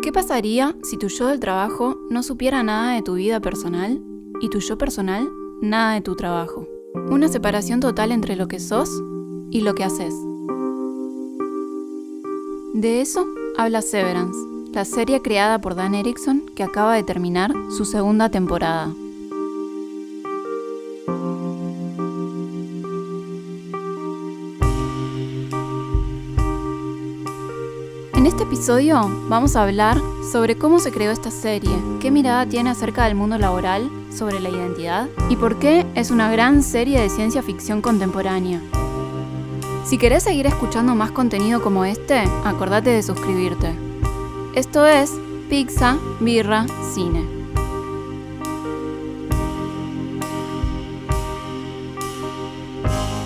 ¿Qué pasaría si tu yo del trabajo no supiera nada de tu vida personal y tu yo personal nada de tu trabajo? Una separación total entre lo que sos y lo que haces. De eso habla Severance, la serie creada por Dan Erickson que acaba de terminar su segunda temporada. En este episodio vamos a hablar sobre cómo se creó esta serie, qué mirada tiene acerca del mundo laboral, sobre la identidad y por qué es una gran serie de ciencia ficción contemporánea. Si querés seguir escuchando más contenido como este, acordate de suscribirte. Esto es Pizza, Birra, Cine.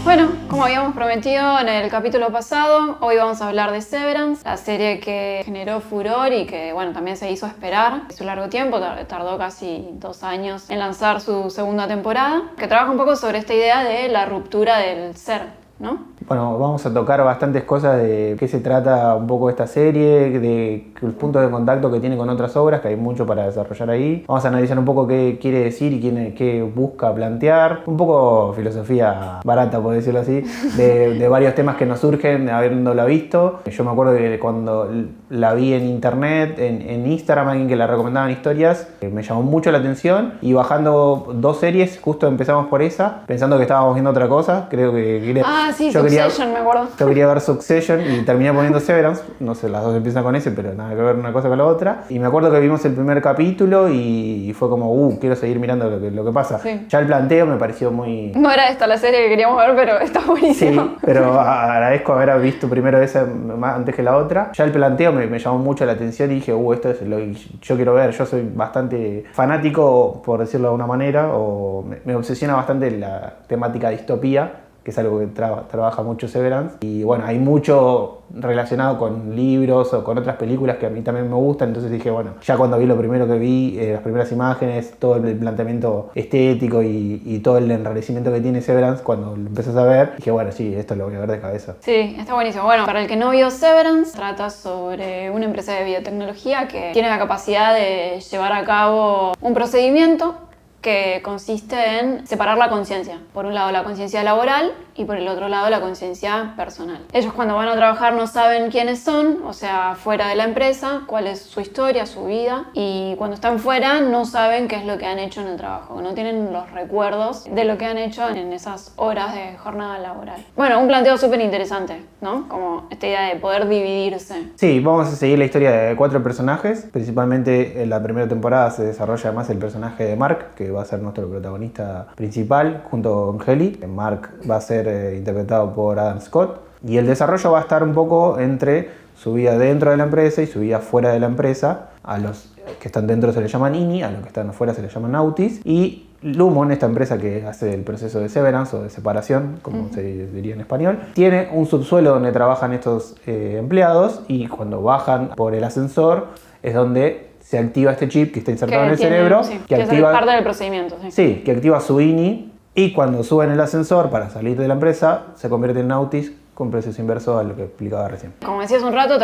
Bueno, como habíamos prometido en el capítulo pasado, hoy vamos a hablar de Severance, la serie que generó furor y que, bueno, también se hizo esperar su largo tiempo, tardó casi 2 años en lanzar su segunda temporada, que trabaja un poco sobre esta idea de la ruptura del ser, ¿no? Bueno, vamos a tocar bastantes cosas de qué se trata un poco esta serie, de los puntos de contacto que tiene con otras obras, que hay mucho para desarrollar ahí. Vamos a analizar un poco qué quiere decir y qué busca plantear. Un poco filosofía barata, por decirlo así, de varios temas que nos surgen habiéndola visto. Yo me acuerdo que cuando la vi en internet, en Instagram, alguien que la recomendaba en historias, me llamó mucho la atención. Y bajando 2 series, justo empezamos por esa, pensando que estábamos viendo otra cosa. Creo que... sí, Succession, me acuerdo. Yo quería ver Succession y terminé poniendo Severance. No sé, las dos empiezan con ese, pero nada que ver una cosa con la otra. Y me acuerdo que vimos el primer capítulo y fue como, quiero seguir mirando lo que pasa. Sí. Ya el planteo me pareció muy... No era esta la serie que queríamos ver, pero está buenísimo. Sí, pero agradezco haber visto primero esa antes que la otra. Ya el planteo me llamó mucho la atención y dije, esto es lo que yo quiero ver. Yo soy bastante fanático, por decirlo de alguna manera, o me obsesiona bastante la temática distopía, que es algo que trabaja mucho Severance. Y bueno, hay mucho relacionado con libros o con otras películas que a mí también me gustan, entonces dije, bueno, ya cuando vi lo primero que vi, las primeras imágenes, todo el planteamiento estético y todo el enrarecimiento que tiene Severance, cuando lo empezás a ver, dije, bueno, sí, esto lo voy a ver de cabeza. Sí, está buenísimo. Bueno, para el que no vio Severance, trata sobre una empresa de biotecnología que tiene la capacidad de llevar a cabo un procedimiento que consiste en separar la conciencia. Por un lado la conciencia laboral y por el otro lado la conciencia personal. Ellos cuando van a trabajar no saben quiénes son, o sea, fuera de la empresa, cuál es su historia, su vida, y cuando están fuera no saben qué es lo que han hecho en el trabajo, no tienen los recuerdos de lo que han hecho en esas horas de jornada laboral. Bueno, un planteo súper interesante, ¿no? Como esta idea de poder dividirse. Sí, vamos a seguir la historia de 4 personajes. Principalmente en la primera temporada se desarrolla además el personaje de Mark, que va a ser nuestro protagonista principal, junto con Helly. Mark va a ser interpretado por Adam Scott. Y el desarrollo va a estar un poco entre su vida dentro de la empresa y su vida fuera de la empresa. A los que están dentro se les llaman INI, a los que están afuera se les llaman Autis. Y Lumon, esta empresa que hace el proceso de severance o de separación, como se diría en español, tiene un subsuelo donde trabajan estos empleados, y cuando bajan por el ascensor es donde se activa este chip que está insertado en el cerebro, que activa, es parte del procedimiento. Sí, que activa su INI, y cuando suben el ascensor para salir de la empresa se convierte en Autis, con proceso inverso a lo que explicaba recién. Como decía hace un rato,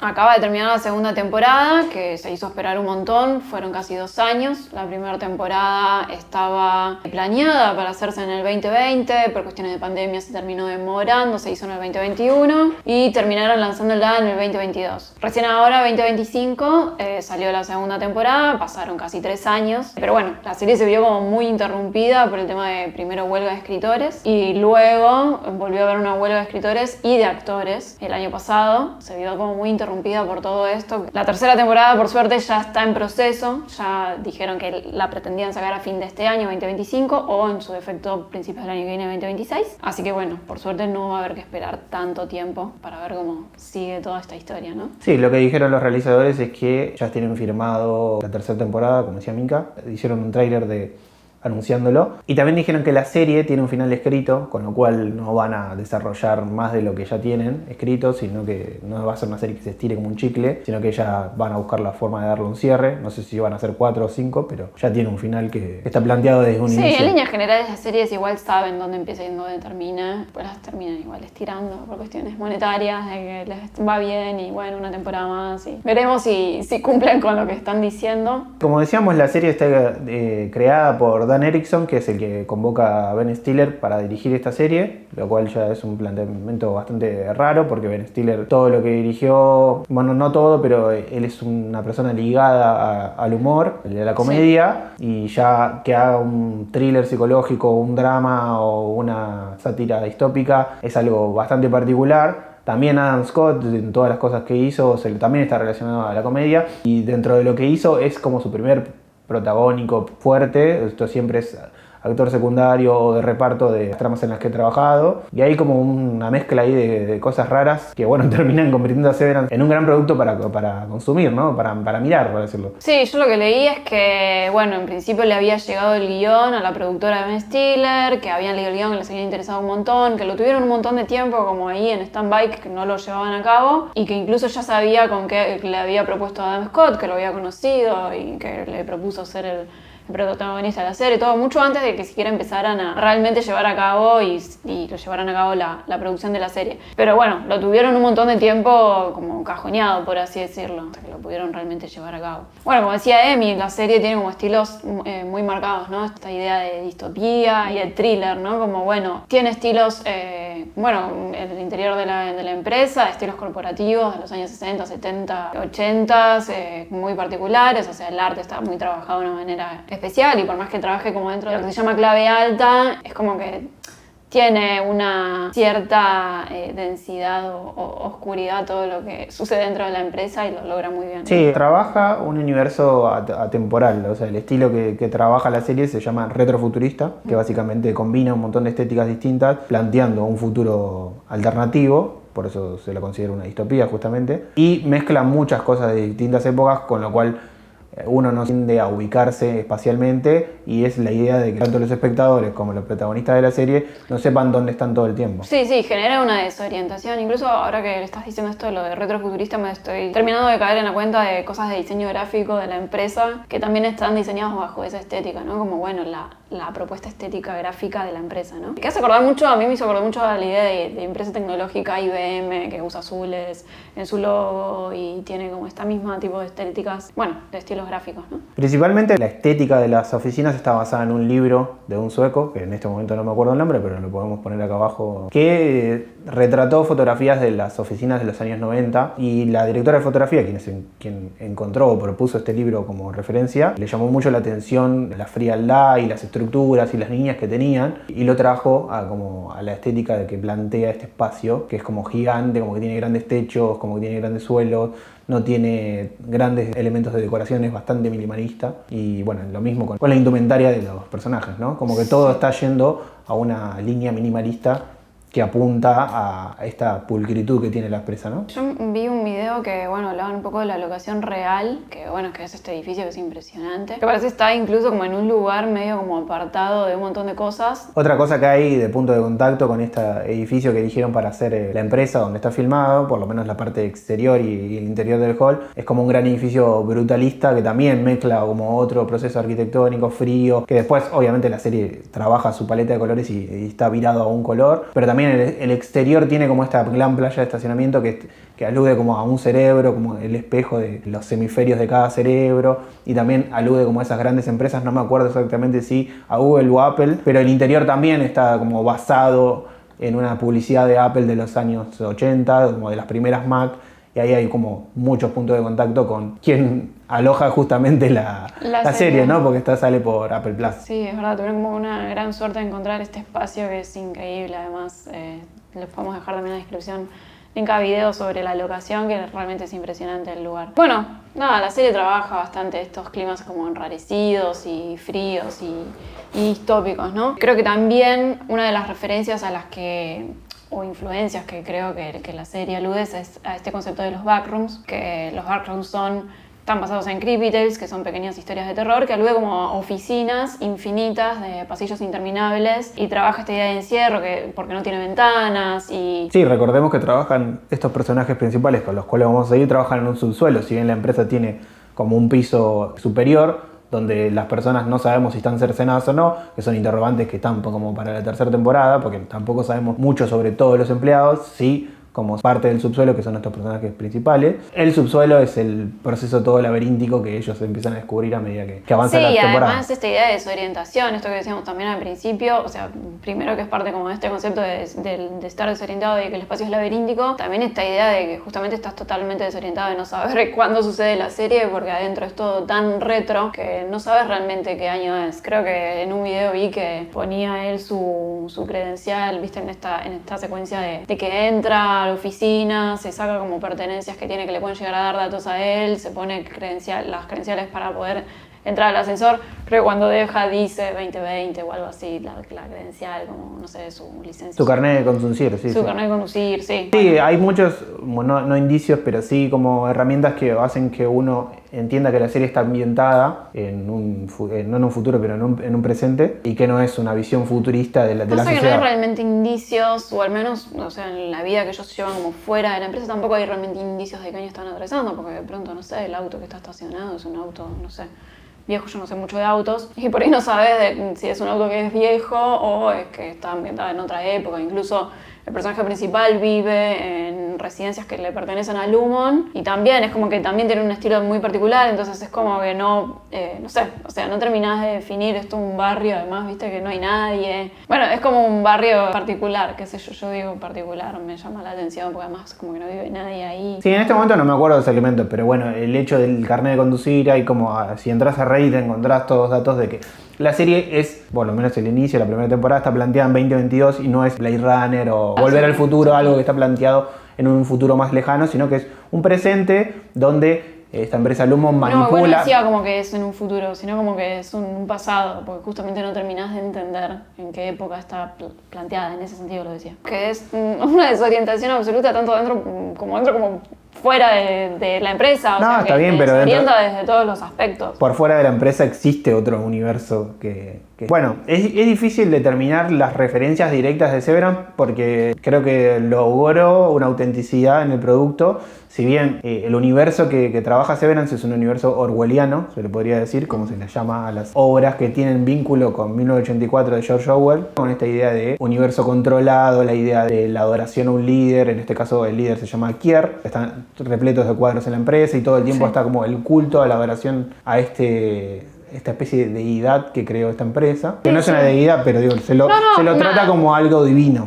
acaba de terminar la segunda temporada, que se hizo esperar un montón, fueron casi 2 años. La primera temporada estaba planeada para hacerse en el 2020, por cuestiones de pandemia se terminó demorando, se hizo en el 2021 y terminaron lanzándola en el 2022. Recién ahora, 2025, salió la segunda temporada, pasaron casi 3 años, pero bueno, la serie se vio como muy interrumpida por el tema de primero huelga de escritores y luego volvió a haber una huelga de escritores y de actores el año pasado, se vio como muy interrumpida por todo esto. La tercera temporada, por suerte, ya está en proceso. Ya dijeron que la pretendían sacar a fin de este año, 2025, o en su defecto, principios del año que viene, 2026. Así que bueno, por suerte no va a haber que esperar tanto tiempo para ver cómo sigue toda esta historia, ¿no? Sí, lo que dijeron los realizadores es que ya tienen firmado la tercera temporada, como decía Mika. Hicieron un tráiler de anunciándolo. Y también dijeron que la serie tiene un final escrito, con lo cual no van a desarrollar más de lo que ya tienen escrito, sino que no va a ser una serie que se estire como un chicle, sino que ya van a buscar la forma de darle un cierre. No sé si van a ser 4 o 5, pero ya tiene un final que está planteado desde un inicio. Sí, en líneas generales las series igual saben dónde empieza y dónde termina, pues las terminan igual estirando por cuestiones monetarias, de que les va bien y bueno, una temporada más y veremos si cumplen con lo que están diciendo. Como decíamos, la serie está creada por Dan Erickson, que es el que convoca a Ben Stiller para dirigir esta serie, lo cual ya es un planteamiento bastante raro, porque Ben Stiller todo lo que dirigió, bueno, no todo, pero él es una persona ligada al humor, a la comedia, sí. Y ya que haga un thriller psicológico, un drama o una sátira distópica es algo bastante particular. También Adam Scott, en todas las cosas que hizo, también está relacionado a la comedia, y dentro de lo que hizo es como su primer protagónico fuerte. Esto siempre es actor secundario o de reparto de las tramas en las que he trabajado, y hay como una mezcla ahí de cosas raras que bueno, terminan convirtiendo a Severance en un gran producto para consumir, ¿no? Para mirar, por decirlo. Sí, yo lo que leí es que, bueno, en principio le había llegado el guión a la productora de Ben Stiller, que habían leído el guión, que les había interesado un montón, que lo tuvieron un montón de tiempo como ahí en stand-by, que no lo llevaban a cabo, y que incluso ya sabía con qué le había propuesto a Adam Scott, que lo había conocido y que le propuso ser el protagonista de la serie, todo mucho antes de que siquiera empezaran a realmente llevar a cabo y lo llevaran a cabo la producción de la serie. Pero bueno, lo tuvieron un montón de tiempo como cajoneado, por así decirlo, hasta que lo pudieron realmente llevar a cabo. Bueno, como decía Emi, la serie tiene como estilos muy marcados, ¿no? Esta idea de distopía y de thriller, ¿no? Como bueno, tiene estilos, bueno, el interior de la empresa, estilos corporativos de los años 60, 70, 80, muy particulares, o sea, el arte está muy trabajado de una manera especial, y por más que trabaje como dentro de lo que se llama clave alta, es como que tiene una cierta densidad o oscuridad todo lo que sucede dentro de la empresa, y lo logra muy bien. Sí, trabaja un universo atemporal, o sea, el estilo que trabaja la serie se llama retrofuturista, que básicamente combina un montón de estéticas distintas, planteando un futuro alternativo. Por eso se lo considera una distopía justamente, y mezcla muchas cosas de distintas épocas, con lo cual uno no tiende a ubicarse espacialmente, y es la idea de que tanto los espectadores como los protagonistas de la serie no sepan dónde están todo el tiempo. Sí, genera una desorientación. Incluso ahora que le estás diciendo esto de lo de retrofuturista, me estoy terminando de caer en la cuenta de cosas de diseño gráfico de la empresa que también están diseñados bajo esa estética, ¿no? Como bueno, la propuesta estética gráfica de la empresa, ¿no? Que hace acordar mucho, a mí me hizo acordar mucho a la idea de empresa tecnológica IBM, que usa azules en su logo y tiene como esta misma tipo de estéticas, bueno, de estilos gráficos, ¿no? Principalmente la estética de las oficinas está basada en un libro de un sueco, que en este momento no me acuerdo el nombre, pero lo podemos poner acá abajo, que retrató fotografías de las oficinas de los años 90, y la directora de fotografía, quien encontró o propuso este libro como referencia, le llamó mucho la atención la frialdad y las estructuras y las líneas que tenían, y lo trajo a la estética de que plantea este espacio, que es como gigante, como que tiene grandes techos, como que tiene grandes suelos, no tiene grandes elementos de decoración, es bastante minimalista. Y bueno, lo mismo con la indumentaria de los personajes, ¿no? Como que todo está yendo a una línea minimalista que apunta a esta pulcritud que tiene la empresa, ¿no? Yo vi un video que, bueno, hablaban un poco de la locación real, que bueno, que es este edificio que es impresionante, que parece estar incluso como en un lugar medio como apartado de un montón de cosas. Otra cosa que hay de punto de contacto con este edificio que eligieron para hacer la empresa donde está filmado, por lo menos la parte exterior y el interior del hall, es como un gran edificio brutalista que también mezcla como otro proceso arquitectónico frío, que después obviamente la serie trabaja su paleta de colores y está virado a un color, pero también el exterior tiene como esta gran playa de estacionamiento que alude como a un cerebro, como el espejo de los hemisferios de cada cerebro, y también alude como a esas grandes empresas, no me acuerdo exactamente si a Google o Apple, pero el interior también está como basado en una publicidad de Apple de los años 80, como de las primeras Mac, y ahí hay como muchos puntos de contacto con quien aloja justamente la serie, ¿no? Porque sale por Apple Plus. Sí, es verdad, tuvieron como una gran suerte de encontrar este espacio que es increíble. Además, les podemos dejar también en la descripción link a video sobre la locación, que realmente es impresionante el lugar. Bueno, nada, la serie trabaja bastante estos climas como enrarecidos y fríos y distópicos, ¿no? Creo que también una de las referencias a las que o influencias que creo que la serie alude es a este concepto de los backrooms, que los backrooms son están basados en creepy tales, que son pequeñas historias de terror, que alude como oficinas infinitas de pasillos interminables y trabaja esta idea de encierro porque no tiene ventanas y... Sí, recordemos que trabajan estos personajes principales con los cuales vamos a seguir, trabajan en un subsuelo, si bien la empresa tiene como un piso superior, donde las personas no sabemos si están cercenadas o no, que son interrogantes que están como para la tercera temporada, porque tampoco sabemos mucho sobre todos los empleados, sí, como parte del subsuelo, que son estos personajes principales. El subsuelo es el proceso todo laberíntico que ellos empiezan a descubrir a medida que avanza la temporada. Sí, además esta idea de desorientación, esto que decíamos también al principio, o sea, primero que es parte como de este concepto de estar desorientado y que el espacio es laberíntico, también esta idea de que justamente estás totalmente desorientado de no saber cuándo sucede la serie, porque adentro es todo tan retro que no sabes realmente qué año es. Creo que en un video vi que ponía él su credencial, viste, en esta secuencia de que entra a la oficina, se saca como pertenencias que tiene que le pueden llegar a dar datos a él, se pone las credenciales para poder entrar al ascensor, pero cuando deja dice 2020 o algo así, la credencial, como no sé, su licencia. Su carnet de conducir, sí. Su carnet de conducir, sí. Sí, hay muchos, no indicios, pero sí como herramientas que hacen que uno entienda que la serie está ambientada no en un futuro, pero en un presente, y que no es una visión futurista de la sociedad. Que no hay realmente indicios, o al menos, o sea, en la vida que ellos llevan como fuera de la empresa, tampoco hay realmente indicios de qué año están atravesando, porque de pronto, no sé, el auto que está estacionado es un auto, no sé, viejo, yo no sé mucho de autos, y por ahí no sabes si es un auto que es viejo o es que está ambientado en otra época. Incluso el personaje principal vive en residencias que le pertenecen a Lumon y también es como que también tiene un estilo muy particular, entonces es como que no sé, o sea, no terminás de definir esto un barrio, además, viste que no hay nadie. Bueno, es como un barrio particular, qué sé yo digo particular, me llama la atención porque además como que no vive nadie ahí. Sí, en este momento no me acuerdo de ese elemento, pero bueno, el hecho del carnet de conducir, hay como, si entras a Reddit encontrás todos los datos de que la serie es, por lo menos el inicio, la primera temporada está planteada en 2022 y no es Blade Runner o Volver al Futuro, algo que está planteado en un futuro más lejano, sino que es un presente donde esta empresa Lumon manipula... No, bueno, decía como que es en un futuro, sino como que es un pasado, porque justamente no terminás de entender en qué época está planteada, en ese sentido lo decía. Que es una desorientación absoluta, tanto dentro como fuera de la empresa, o sea, está que bien, te pero desorienta desde todos los aspectos. Por fuera de la empresa existe otro universo que... Bueno, es difícil determinar las referencias directas de Severance porque creo que logró una autenticidad en el producto. Si bien el universo que trabaja Severance es un universo orwelliano, se le podría decir, como se le llama a las obras que tienen vínculo con 1984 de George Orwell, con esta idea de universo controlado, la idea de la adoración a un líder, en este caso el líder se llama Kier, están repletos de cuadros en la empresa y todo el tiempo está como el culto a la adoración a esta especie de deidad que creó esta empresa, que no es una deidad, pero digo, se lo trata como algo divino.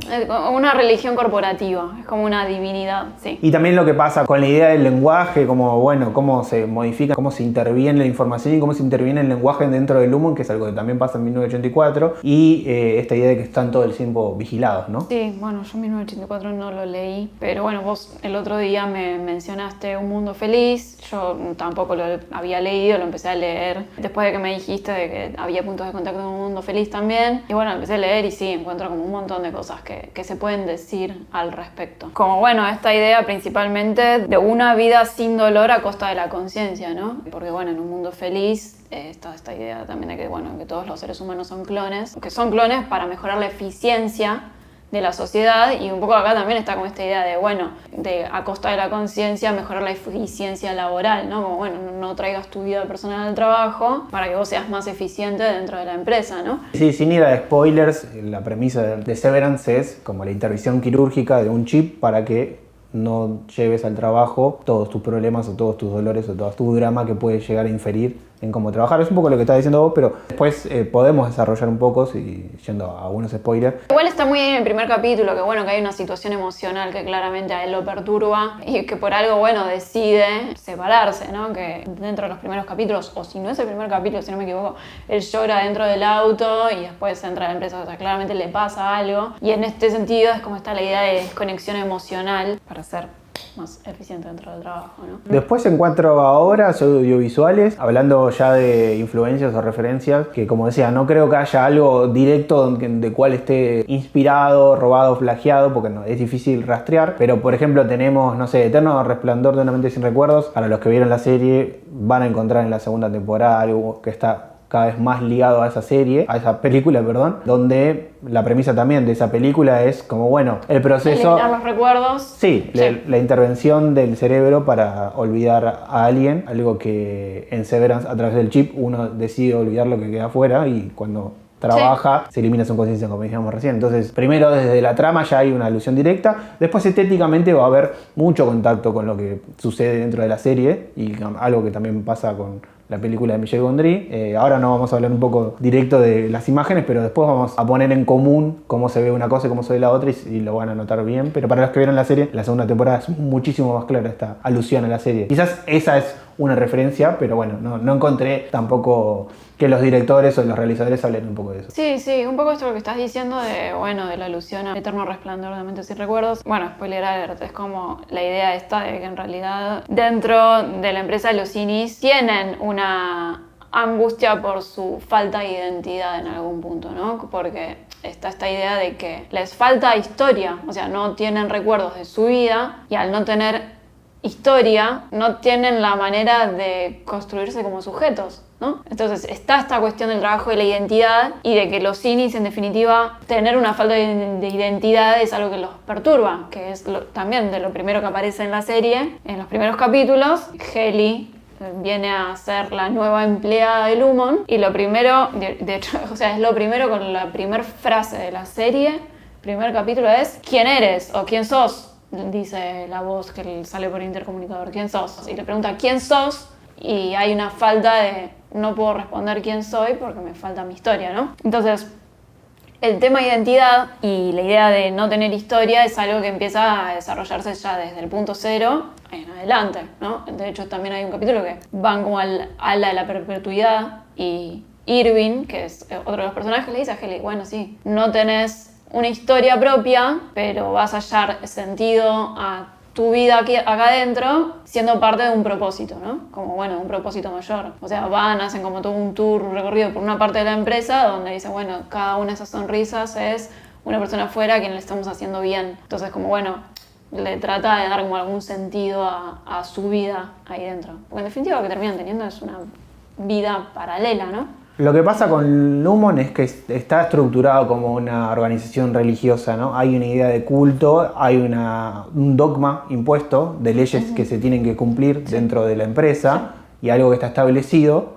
Una religión corporativa, es como una divinidad, sí. Y también lo que pasa con la idea del lenguaje, como bueno, cómo se modifica, cómo se interviene la información y cómo se interviene el lenguaje dentro del Lumon, que es algo que también pasa en 1984, y esta idea de que están todo el tiempo vigilados, ¿no? Sí, bueno, yo en 1984 no lo leí, pero bueno, vos el otro día me mencionaste Un Mundo Feliz, yo tampoco lo había leído, lo empecé a leer después de que me dijiste de que había puntos de contacto con Un Mundo Feliz también, y bueno, empecé a leer y sí, encuentro como un montón de cosas que se pueden decir al respecto. Como bueno, esta idea principalmente de una vida sin dolor a costa de la conciencia, ¿no? Porque bueno, en Un Mundo Feliz está esta idea también de que bueno, que todos los seres humanos son clones, que son clones para mejorar la eficiencia de la sociedad, y un poco acá también está como esta idea de, bueno, de a costa de la conciencia mejorar la eficiencia laboral, ¿no? Como, bueno, no traigas tu vida personal al trabajo para que vos seas más eficiente dentro de la empresa, ¿no? Sí, sin ir a spoilers, la premisa de Severance es como la intervención quirúrgica de un chip para que no lleves al trabajo todos tus problemas o todos tus dolores o todo tu drama que puedes llegar a inferir en cómo trabajar. Es un poco lo que estás diciendo vos, pero después podemos desarrollar un poco, yendo a algunos spoilers. Igual está muy en el primer capítulo, que bueno, que hay una situación emocional que claramente a él lo perturba y que por algo, bueno, decide separarse, ¿no? Que dentro de los primeros capítulos, o si no es el primer capítulo, si no me equivoco, él llora dentro del auto y después entra a la empresa, o sea, claramente le pasa algo. Y en este sentido es como está la idea de desconexión emocional para hacer más eficiente dentro del trabajo, ¿no? Después, en cuanto a obras audiovisuales, hablando ya de influencias o referencias, que como decía, no creo que haya algo directo de cual esté inspirado, robado, plagiado, porque no, es difícil rastrear, pero por ejemplo tenemos, no sé, Eterno Resplandor de una mente sin recuerdos. Para los que vieron la serie van a encontrar en la segunda temporada algo que está cada vez más ligado a esa serie, a esa película, perdón, donde la premisa también de esa película es como, bueno, el proceso... Eliminar los recuerdos. Sí, la intervención del cerebro para olvidar a alguien, algo que en Severance, a través del chip, uno decide olvidar lo que queda afuera y cuando trabaja, se elimina su conciencia, como decíamos recién. Entonces, primero desde la trama ya hay una alusión directa, después estéticamente va a haber mucho contacto con lo que sucede dentro de la serie y algo que también pasa con la película de Michel Gondry. Ahora no vamos a hablar un poco directo de las imágenes, pero después vamos a poner en común cómo se ve una cosa y cómo se ve la otra y lo van a notar bien. Pero para los que vieron la serie, la segunda temporada es muchísimo más clara esta alusión a la serie. Quizás esa es una referencia, pero bueno, no encontré tampoco que los directores o los realizadores hablen un poco de eso. Sí, un poco esto lo que estás diciendo de la alusión a Eterno Resplandor de Mentes y Recuerdos. Bueno, spoiler alert, es como la idea esta de que en realidad dentro de la empresa los Inis tienen una angustia por su falta de identidad en algún punto, ¿no? Porque está esta idea de que les falta historia, o sea, no tienen recuerdos de su vida y al no tener historia, no tienen la manera de construirse como sujetos, ¿no? Entonces está esta cuestión del trabajo de la identidad y de que los Inis, en definitiva, tener una falta de identidad es algo que los perturba, que es también de lo primero que aparece en la serie. En los primeros capítulos, Heli viene a ser la nueva empleada de Lumon y lo primero, de hecho, o sea, es lo primero con la primera frase de la serie, primer capítulo es ¿quién eres? O ¿quién sos? Dice la voz que sale por intercomunicador, ¿quién sos? Y le pregunta ¿quién sos? Y hay una falta de no puedo responder quién soy porque me falta mi historia, ¿no? Entonces, el tema identidad y la idea de no tener historia es algo que empieza a desarrollarse ya desde el punto cero en adelante, ¿no? De hecho, también hay un capítulo que van como al ala de la perpetuidad y Irving, que es otro de los personajes, le dice a Heli, bueno, sí, no tenés una historia propia, pero vas a hallar sentido a tu vida aquí, acá adentro, siendo parte de un propósito, ¿no? Como, bueno, un propósito mayor. O sea, hacen como todo un tour, un recorrido por una parte de la empresa donde dice, bueno, cada una de esas sonrisas es una persona afuera a quien le estamos haciendo bien. Entonces, como, bueno, le trata de dar como algún sentido a su vida ahí dentro. Porque en definitiva lo que terminan teniendo es una vida paralela, ¿no? Lo que pasa con Lumon es que está estructurado como una organización religiosa, ¿no? Hay una idea de culto, hay un dogma impuesto de leyes que se tienen que cumplir dentro de la empresa y algo que está establecido,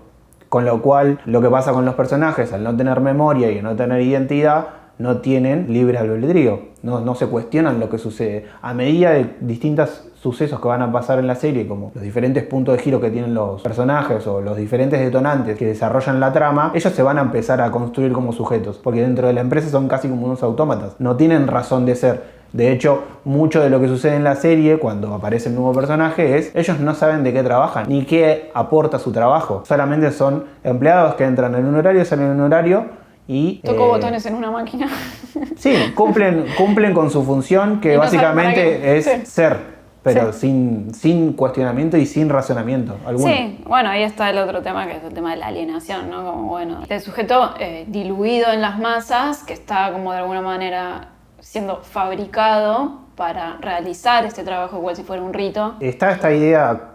con lo cual lo que pasa con los personajes, al no tener memoria y no tener identidad, no tienen libre albedrío, no se cuestionan lo que sucede. A medida de distintos sucesos que van a pasar en la serie, como los diferentes puntos de giro que tienen los personajes o los diferentes detonantes que desarrollan la trama, ellos se van a empezar a construir como sujetos, porque dentro de la empresa son casi como unos autómatas, no tienen razón de ser. De hecho, mucho de lo que sucede en la serie, cuando aparece el nuevo personaje, es ellos no saben de qué trabajan, ni qué aporta su trabajo. Solamente son empleados que entran en un horario, salen en un horario y... Toco botones en una máquina. Sí, cumplen con su función, que no básicamente es sí. ser. Pero sin cuestionamiento y sin razonamiento alguno. Sí, bueno, ahí está el otro tema, que es el tema de la alienación, ¿no? Como, bueno, este sujeto diluido en las masas, que está como de alguna manera siendo fabricado para realizar este trabajo igual si fuera un rito. Está esta idea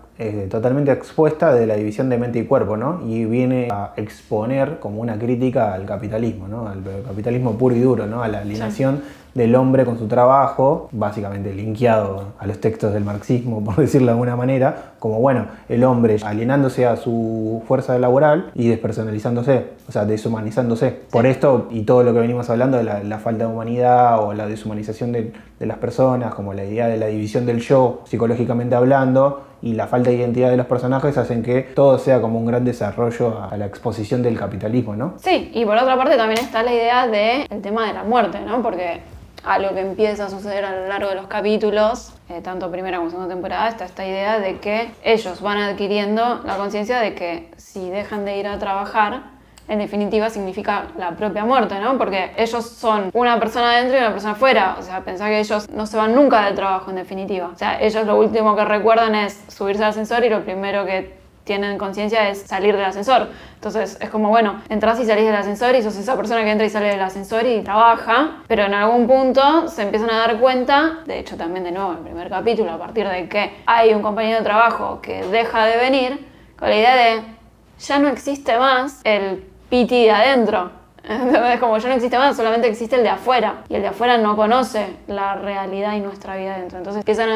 totalmente expuesta de la división de mente y cuerpo, ¿no? Y viene a exponer como una crítica al capitalismo, ¿no? Al capitalismo puro y duro, ¿no? A la alienación del hombre con su trabajo, básicamente linkeado a los textos del marxismo, por decirlo de alguna manera, como, bueno, el hombre alienándose a su fuerza laboral y despersonalizándose, o sea, deshumanizándose. Por esto y todo lo que venimos hablando de la falta de humanidad o la deshumanización de las personas, como la idea de la división del yo, psicológicamente hablando, y la falta de identidad de los personajes hacen que todo sea como un gran desarrollo a la exposición del capitalismo, ¿no? Sí, y por otra parte también está la idea del tema de la muerte, ¿no? Porque algo que empieza a suceder a lo largo de los capítulos, tanto primera como segunda temporada, está esta idea de que ellos van adquiriendo la conciencia de que si dejan de ir a trabajar, en definitiva significa la propia muerte, ¿no? Porque ellos son una persona adentro y una persona afuera. O sea, pensá que ellos no se van nunca del trabajo, en definitiva. O sea, ellos lo último que recuerdan es subirse al ascensor y lo primero que tienen conciencia es salir del ascensor. Entonces es como, bueno, entras y salís del ascensor y sos esa persona que entra y sale del ascensor y trabaja, pero en algún punto se empiezan a dar cuenta, de hecho también de nuevo en el primer capítulo, a partir de que hay un compañero de trabajo que deja de venir, con la idea de ya no existe más el piti de adentro. Entonces, como ya no existe más, solamente existe el de afuera. Y el de afuera no conoce la realidad y nuestra vida adentro. Entonces empiezan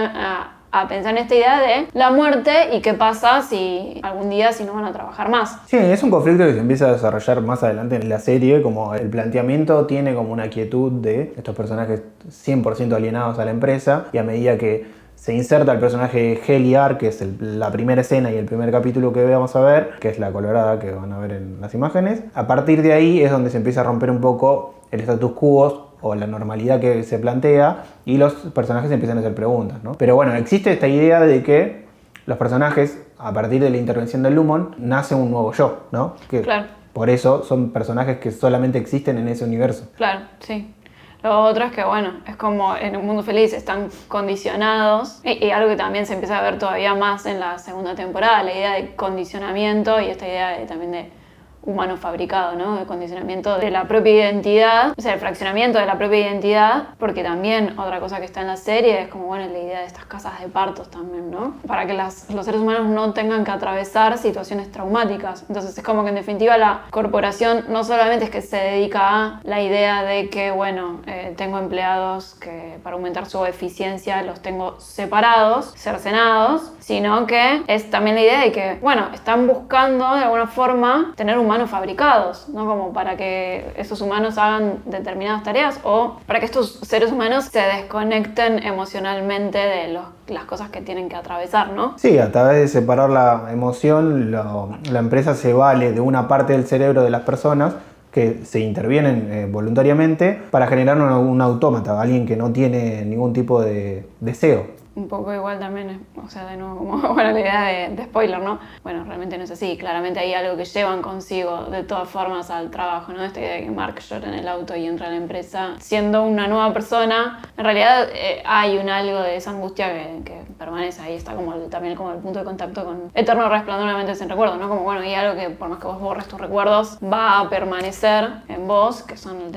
a pensar en esta idea de la muerte y qué pasa si algún día si no van a trabajar más. Sí, es un conflicto que se empieza a desarrollar más adelante en la serie, como el planteamiento tiene como una quietud de estos personajes 100% alienados a la empresa, y a medida que se inserta el personaje de Heliar, que es la primera escena y el primer capítulo que vamos a ver, que es la colorada que van a ver en las imágenes, a partir de ahí es donde se empieza a romper un poco el status quo o la normalidad que se plantea, y los personajes empiezan a hacer preguntas, ¿no? Pero bueno, existe esta idea de que los personajes, a partir de la intervención del Lumon, nace un nuevo yo, ¿no? Que claro. Por eso son personajes que solamente existen en ese universo. Claro, sí. Lo otro es que, bueno, es como en un mundo feliz están condicionados, y algo que también se empieza a ver todavía más en la segunda temporada, la idea de condicionamiento y esta idea también de humano fabricado, ¿no? De condicionamiento de la propia identidad, o sea, el fraccionamiento de la propia identidad, porque también otra cosa que está en la serie es como, bueno, la idea de estas casas de partos también, ¿no? Para que los seres humanos no tengan que atravesar situaciones traumáticas. Entonces es como que en definitiva la corporación no solamente es que se dedica a la idea de que, bueno, tengo empleados que para aumentar su eficiencia los tengo separados, cercenados, sino que es también la idea de que, bueno, están buscando de alguna forma tener humanos fabricados, ¿no? Como para que esos humanos hagan determinadas tareas o para que estos seres humanos se desconecten emocionalmente de las cosas que tienen que atravesar, ¿no? Sí, a través de separar la emoción, la empresa se vale de una parte del cerebro de las personas que se intervienen voluntariamente para generar un autómata, alguien que no tiene ningún tipo de deseo. Un poco igual también, o sea, de nuevo, como bueno, la idea de spoiler, ¿no? Bueno, realmente no es así, claramente hay algo que llevan consigo de todas formas al trabajo, ¿no? Esta idea de que Mark llora en el auto y entra a la empresa siendo una nueva persona, en realidad hay algo de esa angustia que permanece ahí, está como también como el punto de contacto con Eterno Resplandor de una mente sin recuerdo, ¿no? Como bueno, hay algo que por más que vos borres tus recuerdos, va a permanecer en vos, que son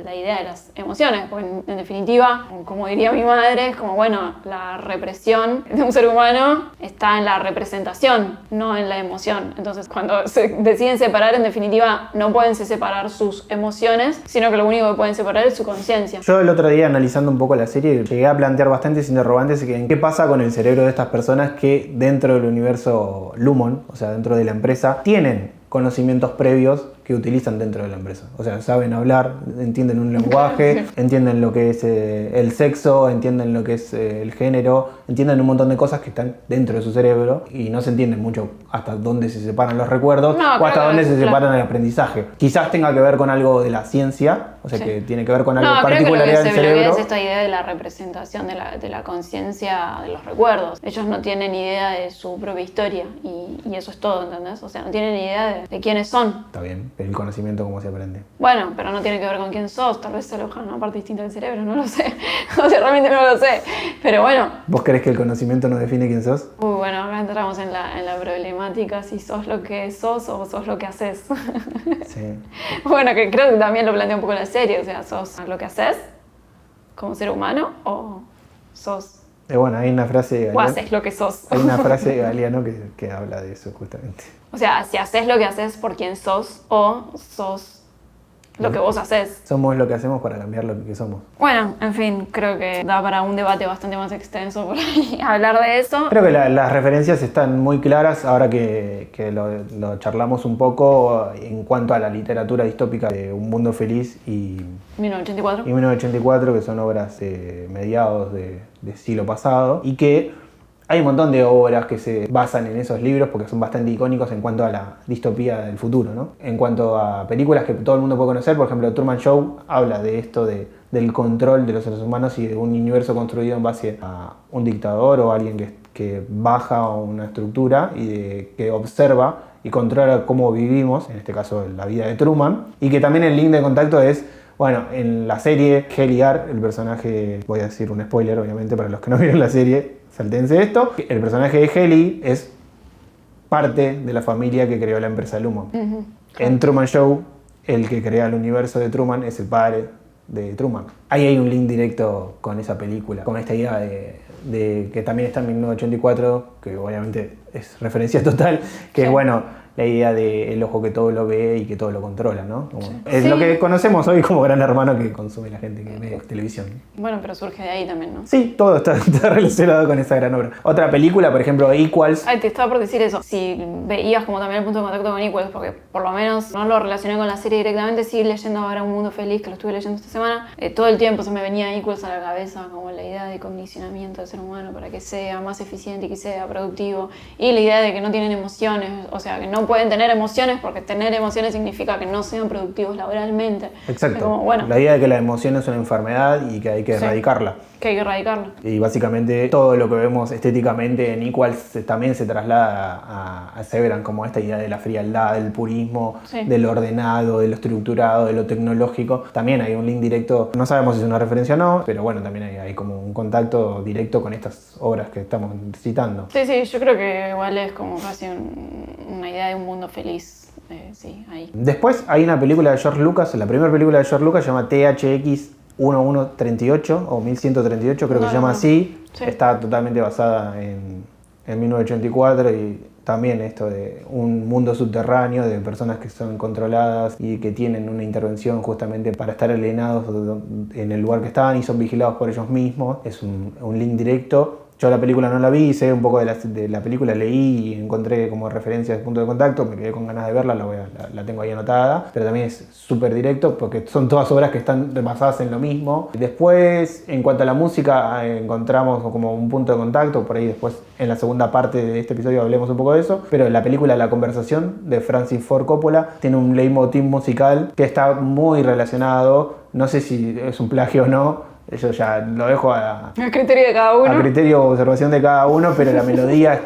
la idea de las emociones, porque en definitiva, como diría mi madre, es como bueno, la represión de un ser humano está en la representación, no en la emoción. Entonces, cuando se deciden separar, en definitiva, no pueden separar sus emociones, sino que lo único que pueden separar es su conciencia. Yo el otro día, analizando un poco la serie, llegué a plantear bastantes interrogantes en qué pasa con el cerebro de estas personas que dentro del universo Lumon, o sea, dentro de la empresa, tienen conocimientos previos que utilizan dentro de la empresa. O sea, saben hablar, entienden un lenguaje, entienden lo que es el sexo, entienden lo que es el género, entienden un montón de cosas que están dentro de su cerebro y no se entienden mucho hasta dónde se separan los recuerdos o hasta dónde se separan el aprendizaje. Quizás tenga que ver con algo de la ciencia, o sea, que tiene que ver con algo particularidad del cerebro. Es esta idea de la representación de la conciencia de los recuerdos. Ellos no tienen idea de su propia historia y eso es todo, ¿entendés? O sea, no tienen idea de quiénes son. Está bien, el conocimiento cómo se aprende. Bueno, pero no tiene que ver con quién sos, tal vez se aloja en una parte distinta del cerebro, no lo sé. O sea, realmente no lo sé, pero bueno. ¿Vos crees que el conocimiento no define quién sos? Bueno, acá entramos en la problemática si sos lo que sos o sos lo que haces. Sí. Bueno, que creo que también lo plantea un poco la serie, o sea, sos lo que haces como ser humano o sos... Bueno, hay una frase de Galeano, o haces lo que sos. Hay una frase de Galeano que habla de eso justamente. O sea, si haces lo que haces por quien sos o sos lo que vos haces. Somos lo que hacemos para cambiar lo que somos. Bueno, en fin, creo que da para un debate bastante más extenso por ahí hablar de eso. Creo que las referencias están muy claras ahora que lo charlamos un poco en cuanto a la literatura distópica de Un Mundo Feliz y 1984. Y 1984, que son obras mediados de siglo pasado y que hay un montón de obras que se basan en esos libros porque son bastante icónicos en cuanto a la distopía del futuro, ¿no? En cuanto a películas que todo el mundo puede conocer, por ejemplo, Truman Show habla de esto, del control de los seres humanos y de un universo construido en base a un dictador o alguien que baja una estructura y que observa y controla cómo vivimos, en este caso la vida de Truman, y que también el link de contacto es, bueno, en la serie Heli Ar, el personaje, voy a decir un spoiler obviamente para los que no vieron la serie, saltense esto, el personaje de Heli es parte de la familia que creó la empresa Lumon. En Truman Show, el que crea el universo de Truman es el padre de Truman. Ahí hay un link directo con esa película, con esta idea de que también está en 1984, que obviamente es referencia total, que es bueno, la idea del ojo que todo lo ve y que todo lo controla, ¿no? Es lo que conocemos hoy como gran hermano que consume la gente que ve televisión. Bueno, pero surge de ahí también, ¿no? Sí, todo está relacionado con esa gran obra. Otra película, por ejemplo, Equals. Ay, te estaba por decir eso. Si veías como también el punto de contacto con Equals, porque por lo menos no lo relacioné con la serie directamente, sí leyendo ahora Un Mundo Feliz, que lo estuve leyendo esta semana, todo el tiempo se me venía Equals a la cabeza, como la idea de condicionamiento del ser humano para que sea más eficiente y que sea productivo. Y la idea de que no tienen emociones, o sea, que no pueden tener emociones porque tener emociones significa que no sean productivos laboralmente. Exacto. Como, bueno, la idea de que la emoción es una enfermedad y que hay que erradicarla. Que hay que erradicarla. Y básicamente todo lo que vemos estéticamente en Equals también se traslada a Severan, como esta idea de la frialdad, del purismo, de lo ordenado, de lo estructurado, de lo tecnológico. También hay un link directo, no sabemos si es una referencia o no, pero bueno, también hay como un contacto directo con estas obras que estamos citando. Sí, sí, yo creo que igual es como casi una idea de un mundo feliz. Sí, ahí. Después hay una película de George Lucas, la primera película de George Lucas se llama THX 1138 o 1138, creo que se llama así. Sí. Está totalmente basada en 1984 y también esto de un mundo subterráneo de personas que son controladas y que tienen una intervención justamente para estar alienados en el lugar que están y son vigilados por ellos mismos. Es un link directo. Yo la película no la vi, sé un poco de la película, leí y encontré como referencias de punto de contacto, me quedé con ganas de verla, la tengo ahí anotada, pero también es súper directo porque son todas obras que están basadas en lo mismo. Después, en cuanto a la música, encontramos como un punto de contacto, por ahí después en la segunda parte de este episodio hablemos un poco de eso, pero la película La Conversación de Francis Ford Coppola tiene un leitmotiv musical que está muy relacionado, no sé si es un plagio o no, eso ya lo dejo a criterio de cada uno. A criterio de observación de cada uno, pero la melodía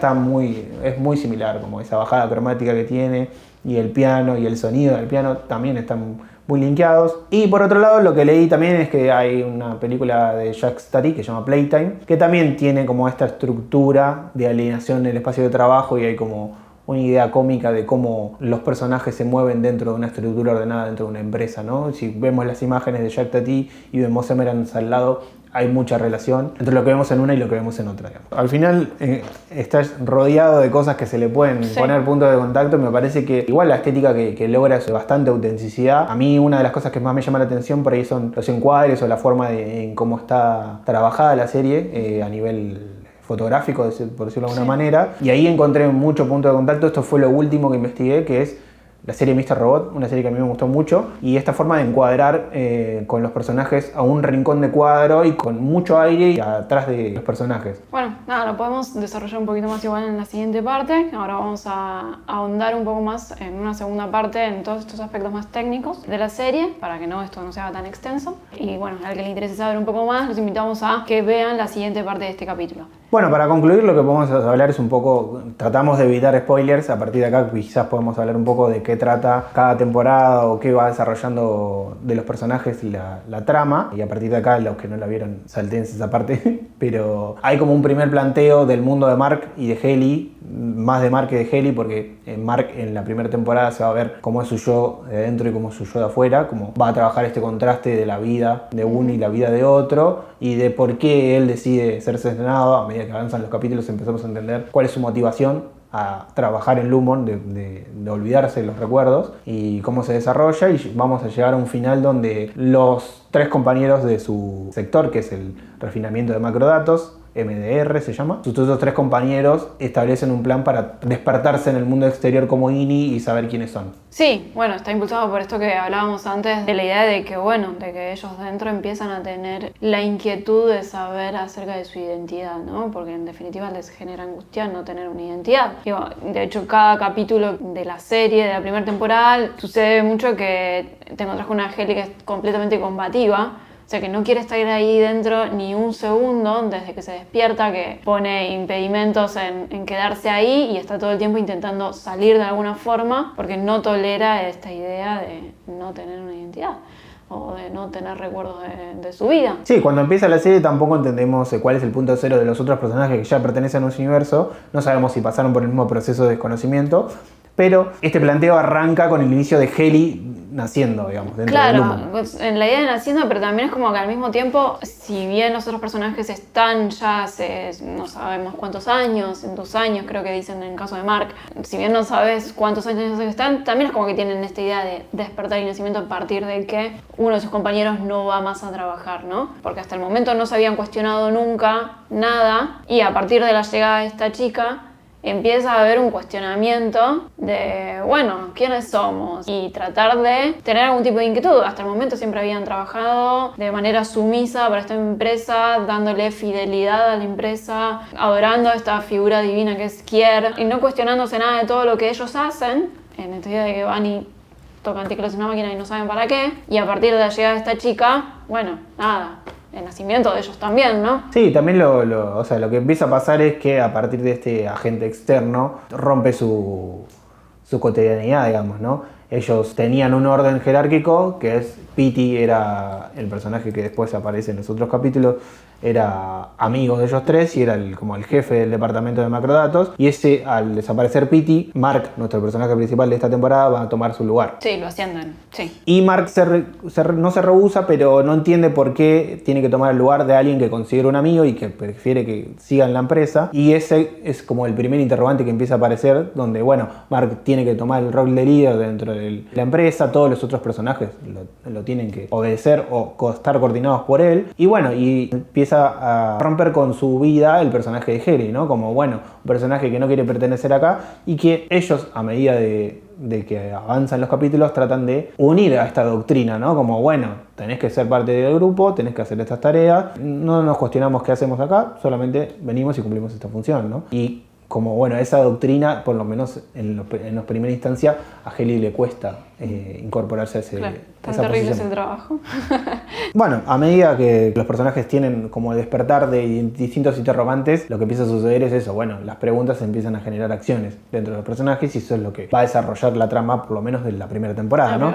es muy similar, como esa bajada cromática que tiene, y el piano y el sonido del piano también están muy linkeados. Y por otro lado, lo que leí también es que hay una película de Jacques Tati que se llama Playtime, que también tiene como esta estructura de alienación en el espacio de trabajo y hay como una idea cómica de cómo los personajes se mueven dentro de una estructura ordenada dentro de una empresa, ¿no? Si vemos las imágenes de Jacques Tati y vemos Severance al lado, hay mucha relación entre lo que vemos en una y lo que vemos en otra. Al final estás rodeado de cosas que se le pueden poner puntos de contacto. Me parece que igual la estética que logra es bastante autenticidad. A mí una de las cosas que más me llama la atención por ahí son los encuadres o la forma en cómo está trabajada la serie a nivel fotográfico, por decirlo de alguna manera, y ahí encontré mucho punto de contacto. Esto fue lo último que investigué, que es la serie Mr. Robot, una serie que a mí me gustó mucho, y esta forma de encuadrar con los personajes a un rincón de cuadro y con mucho aire y atrás de los personajes. Bueno, nada, lo podemos desarrollar un poquito más igual en la siguiente parte. Ahora vamos a ahondar un poco más en una segunda parte en todos estos aspectos más técnicos de la serie, para que esto no sea tan extenso. Y bueno, al que le interese saber un poco más, los invitamos a que vean la siguiente parte de este capítulo. Bueno, para concluir lo que podemos hablar es un poco, tratamos de evitar spoilers, a partir de acá quizás podemos hablar un poco de qué trata cada temporada o qué va desarrollando de los personajes la trama, y a partir de acá los que no la vieron saltense esa parte, pero hay como un primer planteo del mundo de Mark y de Heli, más de Mark que de Heli, porque Mark en la primera temporada se va a ver cómo es su yo de adentro y cómo es su yo de afuera, cómo va a trabajar este contraste de la vida de uno y la vida de otro, y de por qué él decide ser sesionado. A medida que avanzan los capítulos empezamos a entender cuál es su motivación a trabajar en Lumon, de olvidarse de los recuerdos, y cómo se desarrolla, y vamos a llegar a un final donde los tres compañeros de su sector, que es el refinamiento de macrodatos, MDR se llama, sus otros tres compañeros establecen un plan para despertarse en el mundo exterior como INI y saber quiénes son. Sí, bueno, está impulsado por esto que hablábamos antes, de la idea de que, bueno, de que ellos dentro empiezan a tener la inquietud de saber acerca de su identidad, ¿no? Porque en definitiva les genera angustia no tener una identidad. Digo, de hecho, cada capítulo de la serie, de la primera temporada, sucede mucho que te encontrás con una Heli que es completamente combativa, O sea, que no quiere estar ahí dentro ni un segundo desde que se despierta, que pone impedimentos en quedarse ahí y está todo el tiempo intentando salir de alguna forma porque no tolera esta idea de no tener una identidad o de no tener recuerdos de su vida. Sí, cuando empieza la serie tampoco entendemos cuál es el punto cero de los otros personajes que ya pertenecen a un universo. No sabemos si pasaron por el mismo proceso de desconocimiento, pero este planteo arranca con el inicio de Heli naciendo, digamos, dentro del Lumon. Claro, pues, en la idea de naciendo, pero también es como que al mismo tiempo, si bien los otros personajes están ya hace no sabemos cuántos años, en 2 años creo que dicen en el caso de Mark, si bien no sabes cuántos años están, también es como que tienen esta idea de despertar y nacimiento a partir de que uno de sus compañeros no va más a trabajar, ¿no? Porque hasta el momento no se habían cuestionado nunca nada y a partir de la llegada de esta chica empieza a haber un cuestionamiento de, bueno, ¿quiénes somos? Y tratar de tener algún tipo de inquietud. Hasta el momento siempre habían trabajado de manera sumisa para esta empresa, dándole fidelidad a la empresa, adorando a esta figura divina que es Kier, y no cuestionándose nada de todo lo que ellos hacen, en esta idea de que van y tocan teclas en una máquina y no saben para qué. Y a partir de la llegada de esta chica, bueno, nada, el nacimiento de ellos también, ¿no? Sí, también o sea, lo que empieza a pasar es que a partir de este agente externo rompe su cotidianidad, digamos, ¿no? Ellos tenían un orden jerárquico, que es Pity era el personaje que después aparece en los otros capítulos, era amigo de ellos tres y era como el jefe del departamento de macrodatos. Y al desaparecer Pity, Mark, nuestro personaje principal de esta temporada, va a tomar su lugar. Sí, lo ascienden, sí. Y Mark no se rehúsa, pero no entiende por qué tiene que tomar el lugar de alguien que considera un amigo y que prefiere que siga en la empresa. Y ese es como el primer interrogante que empieza a aparecer, donde, bueno, Mark tiene que tomar el rol de líder dentro de la empresa, todos los otros personajes lo tienen que obedecer o estar coordinados por él. Y bueno, y empieza a romper con su vida el personaje de Heli, ¿no? Como, bueno, un personaje que no quiere pertenecer acá y que ellos, a medida de que avanzan los capítulos, tratan de unir a esta doctrina, ¿no? Como, bueno, tenés que ser parte del grupo, tenés que hacer estas tareas, no nos cuestionamos qué hacemos acá, solamente venimos y cumplimos esta función, ¿no? Y como, bueno, esa doctrina, por lo menos en la primera instancia, a Heli le cuesta incorporarse a esa tan terrible posición. es el trabajo. Bueno, a medida que los personajes tienen como el despertar de distintos interrogantes, lo que empieza a suceder es eso, bueno, las preguntas empiezan a generar acciones dentro de los personajes y eso es lo que va a desarrollar la trama, por lo menos de la primera temporada, ¿no?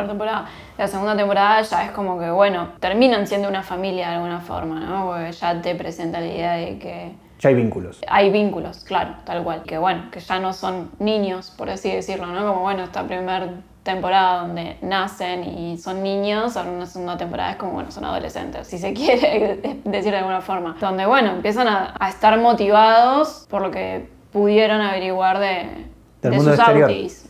La segunda temporada ya es como que, bueno, terminan siendo una familia de alguna forma, ¿no? Porque ya te presenta la idea de que ya hay vínculos. Hay vínculos, claro, tal cual. Que bueno, que ya no son niños, por así decirlo, ¿no? Como bueno, esta primera temporada donde nacen y son niños, ahora una segunda temporada es como, bueno, son adolescentes, si se quiere decir de alguna forma. Donde, bueno, empiezan a estar motivados por lo que pudieron averiguar de sus autis.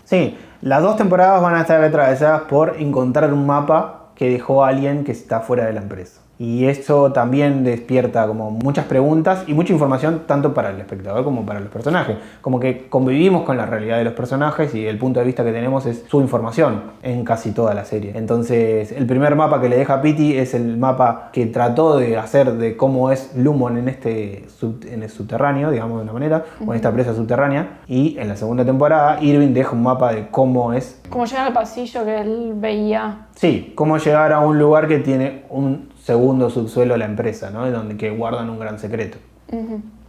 Sí, las 2 temporadas van a estar atravesadas por encontrar un mapa que dejó alguien que está fuera de la empresa. Y eso también despierta como muchas preguntas y mucha información tanto para el espectador como para los personajes. Como que convivimos con la realidad de los personajes y el punto de vista que tenemos es su información en casi toda la serie. Entonces, el primer mapa que le deja Pity es el mapa que trató de hacer de cómo es Lumon en el subterráneo, digamos de una manera, o en esta presa subterránea. Y en la segunda temporada, Irving deja un mapa de cómo es... Cómo llegar al pasillo que él veía. Sí, cómo llegar a un lugar que tiene un segundo subsuelo de la empresa, ¿no? Que guardan un gran secreto.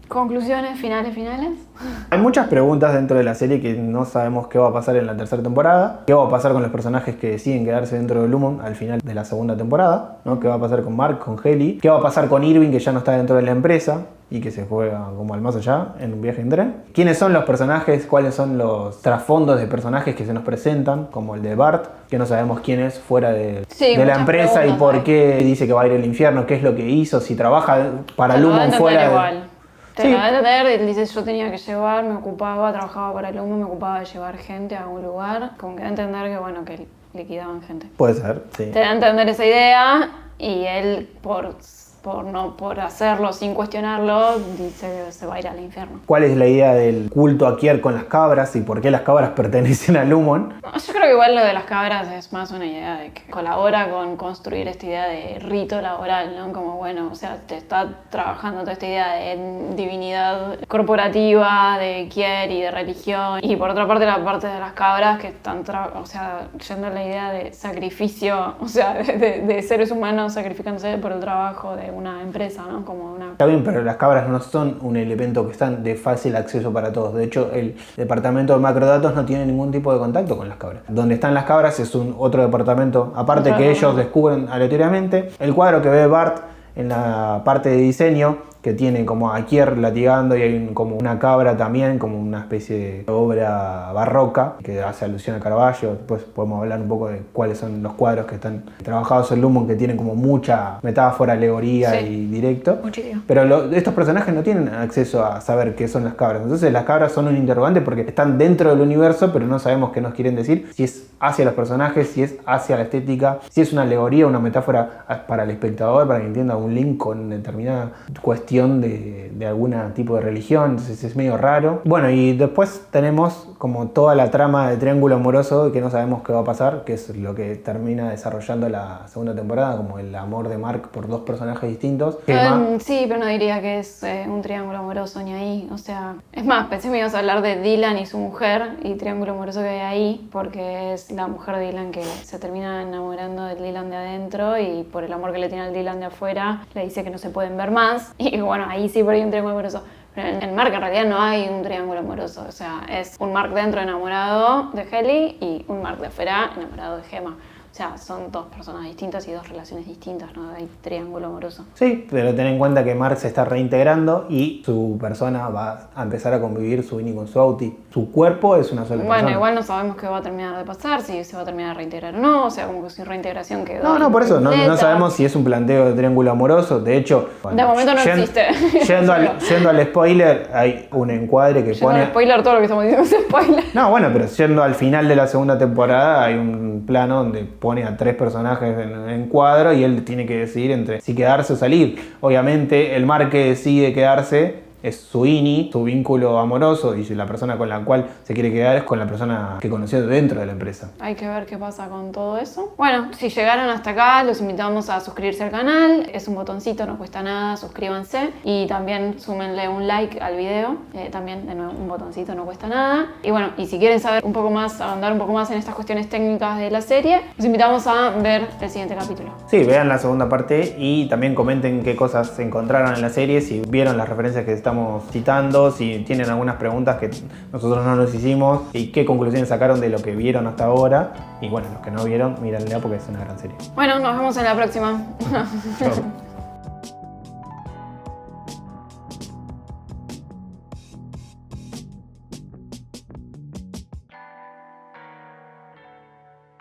¿Conclusiones, finales? Hay muchas preguntas dentro de la serie que no sabemos qué va a pasar en la tercera temporada, qué va a pasar con los personajes que deciden quedarse dentro de Lumon al final de la segunda temporada, ¿no? ¿Qué va a pasar con Mark, con Heli? ¿Qué va a pasar con Irving, que ya no está dentro de la empresa y que se juega como al más allá en un viaje en tren? ¿Quiénes son los personajes? ¿Cuáles son los trasfondos de personajes que se nos presentan? Como el de Bart, que no sabemos quién es fuera de la empresa y por qué dice que va a ir al infierno, qué es lo que hizo, si trabaja para Lumon fuera igual. Te va a entender, él dice, yo tenía que llevar, trabajaba para el humo, me ocupaba de llevar gente a un lugar, como que da a entender que, bueno, que liquidaban gente. Puede ser, sí. Te da a entender esa idea y él, por por hacerlo sin cuestionarlo, dice se va a ir al infierno. ¿Cuál es la idea del culto a Kier con las cabras y por qué las cabras pertenecen a Lumon? No, yo creo que igual lo de las cabras es más una idea de que colabora con construir esta idea de rito laboral, ¿no? Como bueno, o sea, te está trabajando toda esta idea de divinidad corporativa, de Kier y de religión. Y por otra parte la parte de las cabras que están, o sea, yendo a la idea de sacrificio, o sea, de seres humanos sacrificándose por el trabajo de una empresa, ¿no? Como una... Está bien, pero las cabras no son un elemento que están de fácil acceso para todos. De hecho, el departamento de macrodatos no tiene ningún tipo de contacto con las cabras. Donde están las cabras es otro departamento, aparte que ellos descubren aleatoriamente. El cuadro que ve Bart en la parte de diseño, que tiene como a Kier latigando y hay como una cabra también, como una especie de obra barroca que hace alusión a Caravaggio. Después podemos hablar un poco de cuáles son los cuadros que están trabajados en Lumon, que tienen como mucha metáfora, alegoría y directo. Muchísimo. Pero estos personajes no tienen acceso a saber qué son las cabras. Entonces las cabras son un interrogante porque están dentro del universo, pero no sabemos qué nos quieren decir. Si es hacia los personajes, si es hacia la estética, si es una alegoría, una metáfora para el espectador, para que entienda un link con determinada cuestión de algún tipo de religión. Entonces es medio raro. Bueno, y después tenemos como toda la trama de triángulo amoroso que no sabemos qué va a pasar, que es lo que termina desarrollando la segunda temporada, como el amor de Mark por dos personajes distintos. Sí, pero no diría que es un triángulo amoroso ni ahí. O sea, es más, pensé que me ibas a hablar de Dylan y su mujer y triángulo amoroso que hay ahí, porque es la mujer de Dylan que se termina enamorando del Dylan de adentro y por el amor que le tiene al Dylan de afuera le dice que no se pueden ver más. Y bueno, ahí sí por ahí un triángulo amoroso. Pero en Mark en realidad no hay un triángulo amoroso. O sea, es un Mark dentro enamorado de Helly y un Mark de afuera enamorado de Gemma. O sea, son dos personas distintas y dos relaciones distintas, no hay triángulo amoroso. Sí, pero ten en cuenta que Mark se está reintegrando y su persona va a empezar a convivir su Winnie con su Auti. Su cuerpo es una sola persona. Bueno, igual no sabemos qué va a terminar de pasar, si se va a terminar de reintegrar o no, o sea, como que su reintegración quedó No, por eso, no sabemos si es un planteo de triángulo amoroso. De hecho, de momento no existe. Yendo al spoiler, hay un encuadre que pone... spoiler, todo lo que estamos diciendo es spoiler. No, bueno, pero yendo al final de la segunda temporada hay un plano donde pone a tres personajes en cuadro y él tiene que decidir entre si quedarse o salir. Obviamente el Mark que decide quedarse es su Ini, su vínculo amoroso, y la persona con la cual se quiere quedar es con la persona que conoció dentro de la empresa. Hay que ver qué pasa con todo eso. Bueno, si llegaron hasta acá, los invitamos a suscribirse al canal. Es un botoncito, no cuesta nada, suscríbanse. Y también súmenle un like al video. También, de nuevo, un botoncito, no cuesta nada. Y bueno, y si quieren saber un poco más, ahondar un poco más en estas cuestiones técnicas de la serie, los invitamos a ver el siguiente capítulo. Sí, vean la segunda parte y también comenten qué cosas encontraron en la serie, si vieron las referencias que estamos citando, si tienen algunas preguntas que nosotros no nos hicimos y qué conclusiones sacaron de lo que vieron hasta ahora. Y bueno, los que no vieron, mírenla porque es una gran serie. Bueno, nos vemos en la próxima. Chao.